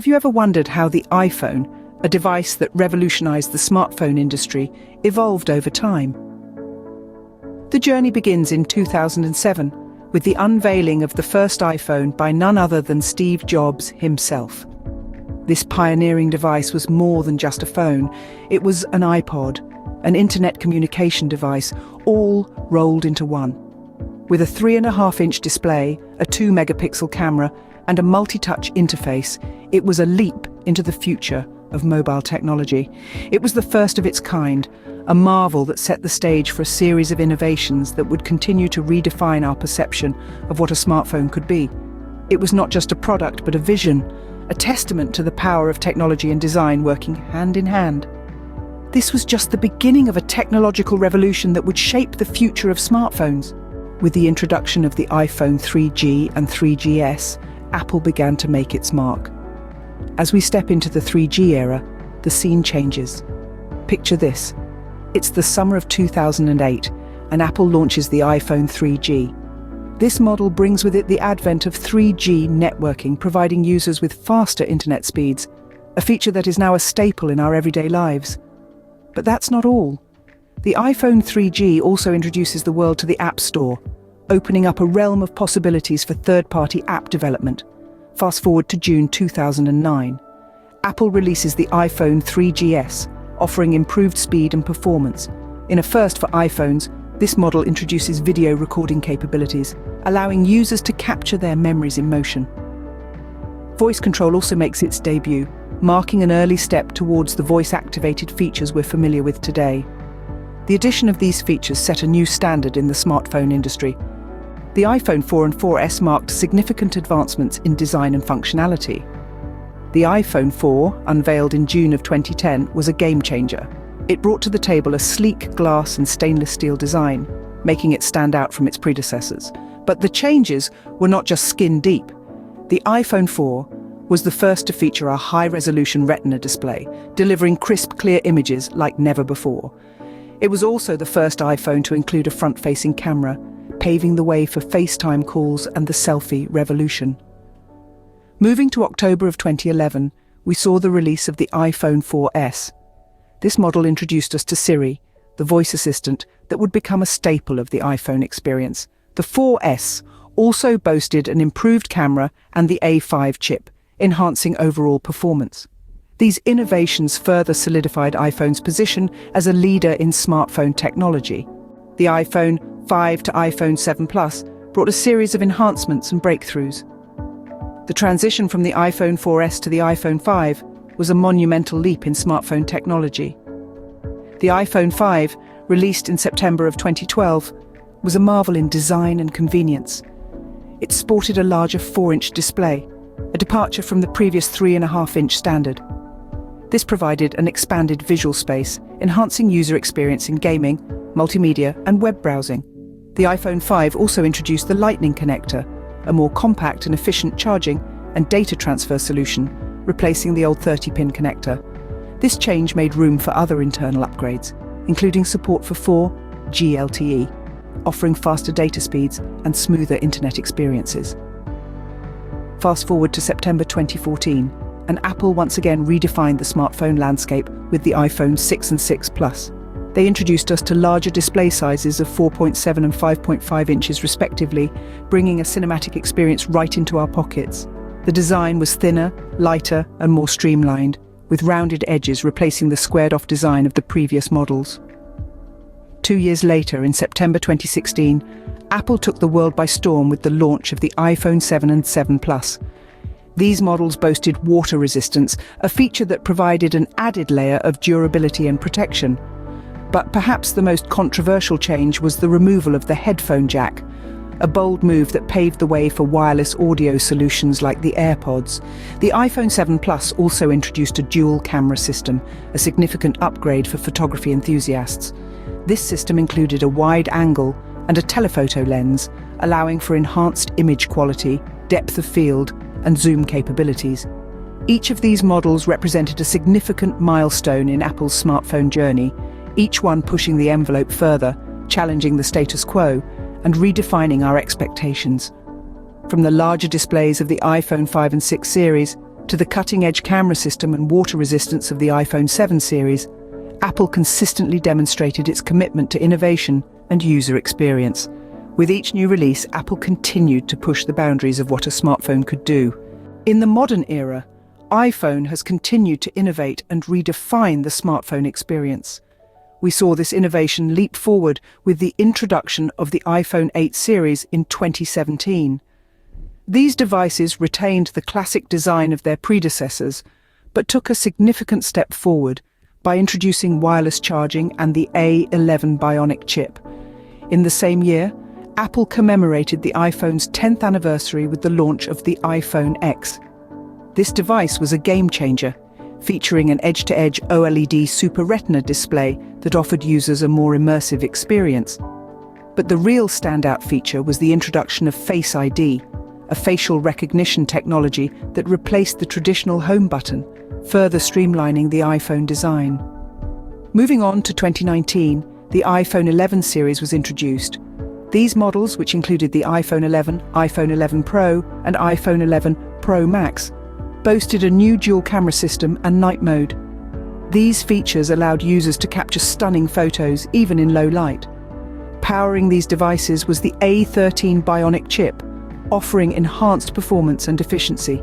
Have you ever wondered how the iPhone, a device that revolutionized the smartphone industry, evolved over time? The journey begins in 2007 with the unveiling of the first iPhone by none other than Steve Jobs himself. This pioneering device was more than just a phone. It was an iPod, an internet communication device, all rolled into one. With a 3.5-inch display, a 2-megapixel camera, and a multi-touch interface, it was a leap into the future of mobile technology. It was the first of its kind, a marvel that set the stage for a series of innovations that would continue to redefine our perception of what a smartphone could be. It was not just a product, but a vision, a testament to the power of technology and design working hand in hand. This was just the beginning of a technological revolution that would shape the future of smartphones. With the introduction of the iPhone 3G and 3GS, Apple began to make its mark. As we step into the 3G era, the scene changes. Picture this. It's the summer of 2008, and Apple launches the iPhone 3G. This model brings with it the advent of 3G networking, providing users with faster internet speeds, a feature that is now a staple in our everyday lives. But that's not all. The iPhone 3G also introduces the world to the App Store, opening up a realm of possibilities for third-party app development. Fast forward to June 2009. Apple releases the iPhone 3GS, offering improved speed and performance. In a first for iPhones, this model introduces video recording capabilities, allowing users to capture their memories in motion. Voice control also makes its debut, marking an early step towards the voice-activated features we're familiar with today. The addition of these features set a new standard in the smartphone industry. The iPhone 4 and 4S marked significant advancements in design and functionality. The iPhone 4, unveiled in June of 2010, was a game-changer. It brought to the table a sleek glass and stainless steel design, making it stand out from its predecessors. But the changes were not just skin-deep. The iPhone 4 was the first to feature a high-resolution Retina display, delivering crisp, clear images like never before. It was also the first iPhone to include a front-facing camera, paving the way for FaceTime calls and the selfie revolution. Moving to October of 2011, we saw the release of the iPhone 4S. This model introduced us to Siri, the voice assistant that would become a staple of the iPhone experience. The 4S also boasted an improved camera and the A5 chip, enhancing overall performance. These innovations further solidified iPhone's position as a leader in smartphone technology. The iPhone 5 to iPhone 7 Plus brought a series of enhancements and breakthroughs. The transition from the iPhone 4S to the iPhone 5 was a monumental leap in smartphone technology. The iPhone 5, released in September of 2012, was a marvel in design and convenience. It sported a larger 4-inch display, a departure from the previous 3.5-inch standard. This provided an expanded visual space, enhancing user experience in gaming, multimedia, and web browsing. The iPhone 5 also introduced the Lightning connector, a more compact and efficient charging and data transfer solution, replacing the old 30-pin connector. This change made room for other internal upgrades, including support for 4G LTE, offering faster data speeds and smoother internet experiences. Fast forward to September 2014, and Apple once again redefined the smartphone landscape with the iPhone 6 and 6 Plus. They introduced us to larger display sizes of 4.7 and 5.5 inches respectively, bringing a cinematic experience right into our pockets. The design was thinner, lighter, and more streamlined, with rounded edges replacing the squared-off design of the previous models. 2 years later, in September 2016, Apple took the world by storm with the launch of the iPhone 7 and 7 Plus. These models boasted water resistance, a feature that provided an added layer of durability and protection. But perhaps the most controversial change was the removal of the headphone jack, a bold move that paved the way for wireless audio solutions like the AirPods. The iPhone 7 Plus also introduced a dual camera system, a significant upgrade for photography enthusiasts. This system included a wide angle and a telephoto lens, allowing for enhanced image quality, depth of field, and zoom capabilities. Each of these models represented a significant milestone in Apple's smartphone journey, each one pushing the envelope further, challenging the status quo, and redefining our expectations. From the larger displays of the iPhone 5 and 6 series to the cutting-edge camera system and water resistance of the iPhone 7 series, Apple consistently demonstrated its commitment to innovation and user experience. With each new release, Apple continued to push the boundaries of what a smartphone could do. In the modern era, iPhone has continued to innovate and redefine the smartphone experience. We saw this innovation leap forward with the introduction of the iPhone 8 series in 2017. These devices retained the classic design of their predecessors, but took a significant step forward by introducing wireless charging and the A11 Bionic chip. In the same year, Apple commemorated the iPhone's 10th anniversary with the launch of the iPhone X. This device was a game-changer, featuring an edge-to-edge OLED Super Retina display that offered users a more immersive experience. But the real standout feature was the introduction of Face ID, a facial recognition technology that replaced the traditional home button, further streamlining the iPhone design. Moving on to 2019, the iPhone 11 series was introduced. These models, which included the iPhone 11, iPhone 11 Pro, and iPhone 11 Pro Max, boasted a new dual camera system and night mode. These features allowed users to capture stunning photos even in low light. Powering these devices was the A13 Bionic chip, offering enhanced performance and efficiency.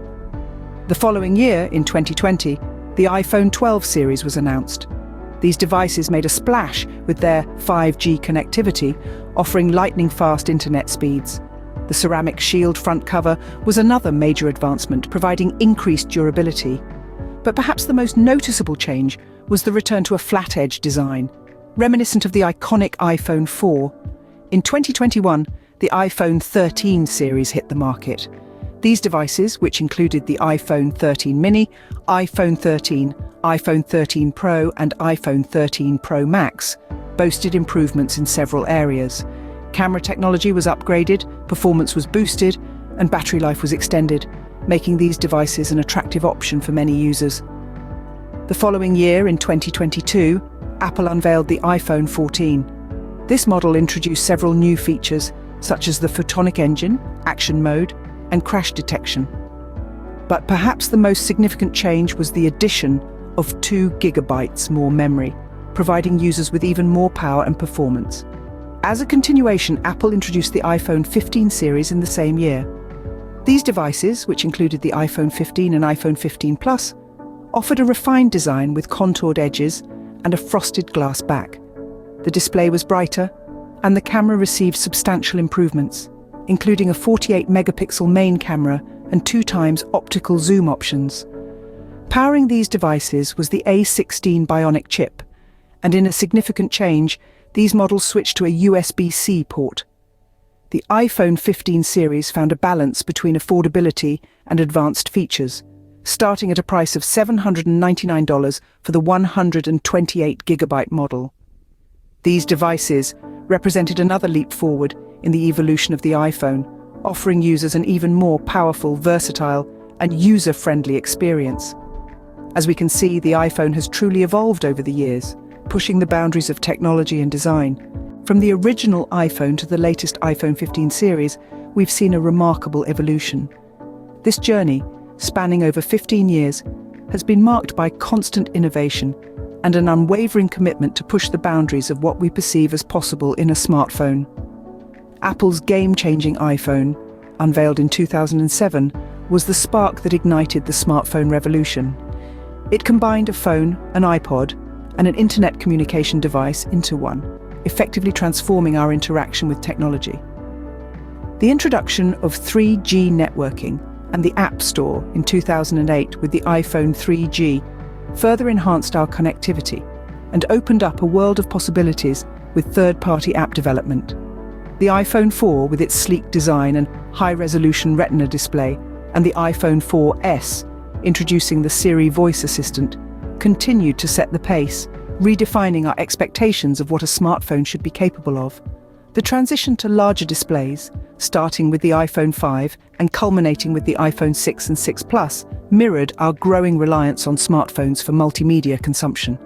The following year, in 2020, the iPhone 12 series was announced. These devices made a splash with their 5G connectivity, offering lightning-fast internet speeds. The ceramic shield front cover was another major advancement, providing increased durability. But perhaps the most noticeable change was the return to a flat-edge design, reminiscent of the iconic iPhone 4. In 2021, the iPhone 13 series hit the market. These devices, which included the iPhone 13 mini, iPhone 13, iPhone 13 Pro, and iPhone 13 Pro Max, boasted improvements in several areas. Camera technology was upgraded, performance was boosted, and battery life was extended, making these devices an attractive option for many users. The following year, in 2022, Apple unveiled the iPhone 14. This model introduced several new features, such as the photonic engine, action mode, and crash detection. But perhaps the most significant change was the addition of 2 GB more memory, providing users with even more power and performance. As a continuation, Apple introduced the iPhone 15 series in the same year. These devices, which included the iPhone 15 and iPhone 15 Plus, offered a refined design with contoured edges and a frosted glass back. The display was brighter, and the camera received substantial improvements, including a 48-megapixel main camera and 2x optical zoom options. Powering these devices was the A16 Bionic chip, and in a significant change, these models switched to a USB-C port. The iPhone 15 series found a balance between affordability and advanced features, starting at a price of $799 for the 128GB model. These devices represented another leap forward in the evolution of the iPhone, offering users an even more powerful, versatile, and user-friendly experience. As we can see, the iPhone has truly evolved over the years, pushing the boundaries of technology and design. From the original iPhone to the latest iPhone 15 series, we've seen a remarkable evolution. This journey, spanning over 15 years, has been marked by constant innovation and an unwavering commitment to push the boundaries of what we perceive as possible in a smartphone. Apple's game-changing iPhone, unveiled in 2007, was the spark that ignited the smartphone revolution. It combined a phone, an iPod, and an internet communication device into one, effectively transforming our interaction with technology. The introduction of 3G networking and the App Store in 2008 with the iPhone 3G further enhanced our connectivity and opened up a world of possibilities with third-party app development. The iPhone 4, with its sleek design and high-resolution Retina display, and the iPhone 4S, introducing the Siri voice assistant, continued to set the pace, redefining our expectations of what a smartphone should be capable of. The transition to larger displays, starting with the iPhone 5 and culminating with the iPhone 6 and 6 Plus, mirrored our growing reliance on smartphones for multimedia consumption.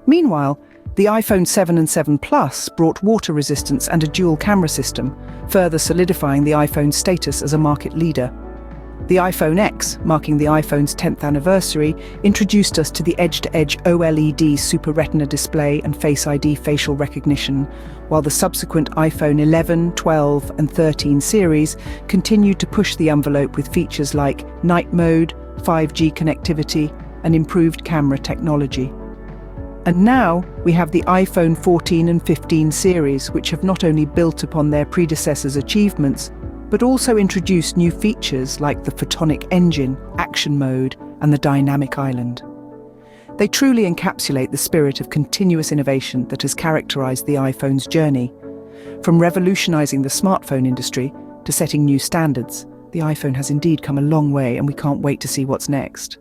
Meanwhile, the iPhone 7 and 7 Plus brought water resistance and a dual camera system, further solidifying the iPhone's status as a market leader. The iPhone X, marking the iPhone's 10th anniversary, introduced us to the edge-to-edge OLED Super Retina display and Face ID facial recognition, while the subsequent iPhone 11, 12, and 13 series continued to push the envelope with features like night mode, 5G connectivity, and improved camera technology. And now we have the iPhone 14 and 15 series, which have not only built upon their predecessors' achievements, but also introduced new features like the photonic engine, action mode, and the dynamic island. They truly encapsulate the spirit of continuous innovation that has characterized the iPhone's journey. From revolutionizing the smartphone industry to setting new standards, the iPhone has indeed come a long way, and we can't wait to see what's next.